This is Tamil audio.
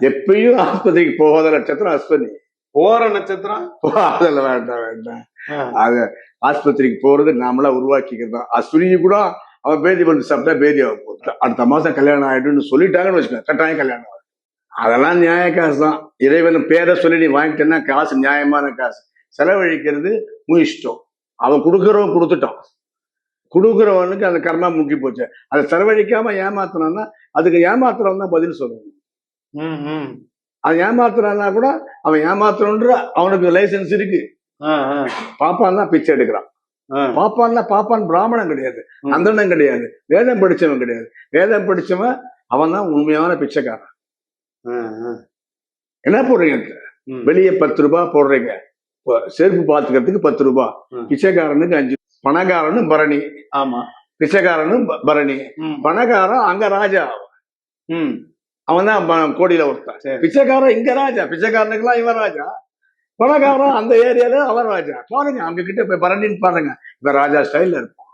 எப்பயும் ஆஸ்பத்திரிக்கு போகாத நட்சத்திரம் அஸ்வினி. போற நட்சத்திரம் அதெல்லாம் வேண்டாம் வேண்டாம். அது ஆஸ்பத்திரிக்கு போறது நாமளா உருவாக்கிக்கிறது தான். அஸ்வினி கூட அவன் பேதி வந்து சாப்பிட்டா பேதி ஆக போகுது. அடுத்த மாசம் கல்யாணம் ஆயிடுன்னு சொல்லிட்டாங்கன்னு வச்சுக்கோங்க, கட்டாயம் கல்யாணம் ஆகும். அதெல்லாம் நியாய காசு தான். இறைவன் பேரை சொல்லி நீ வாங்கிட்டேன்னா காசு நியாயமான காசு. செலவழிக்கிறது உன் இஷ்டம். அவன் கொடுக்குறவன் கொடுத்துட்டான். கொடுக்குறவனுக்கு அந்த கர்மா முக்கி போச்சு. அதை செலவழிக்காம ஏமாத்தினான்னா அதுக்கு ஏமாத்துறவன் தான் பதில் சொல்லணும். அது ஏமாத்துறான்னா கூட அவன் ஏமாத்துறன்ற அவனுக்கு லைசன்ஸ் இருக்கு. பாப்பான் தான் பிச்சை எடுக்கிறான். பாப்பான் பிராமணன் கிடையாது, அந்தணன் கிடையாது, வேதம் படிச்சவன் கிடையாது. வேதம் படிச்சவன் அவன் தான் உண்மையான பிச்சைக்காரன். என்ன போடுறீங்க? வெளியே 10 ரூபாய் போடுறீங்க, செருப்பு பாத்துக்கிறதுக்கு 10 ரூபாய். பிச்சைக்காரனுக்கு 5. பணக்காரனும் பரணி. ஆமா, பிச்சைக்காரனும் பரணி. பணக்காரன் அங்க ராஜா, அவன் தான் கோடியில ஒருத்தன். பிச்சைக்காரன் இங்க ராஜா, பிச்சைக்காரனுக்கு எல்லாம் இவன் ராஜா. பணக்காரன் அந்த ஏரியால அவன் ராஜா. பாருங்க, அவங்க கிட்ட போய் பரணின்னு பாருங்க, இப்ப ராஜா ஸ்டைல்ல இருப்பான்.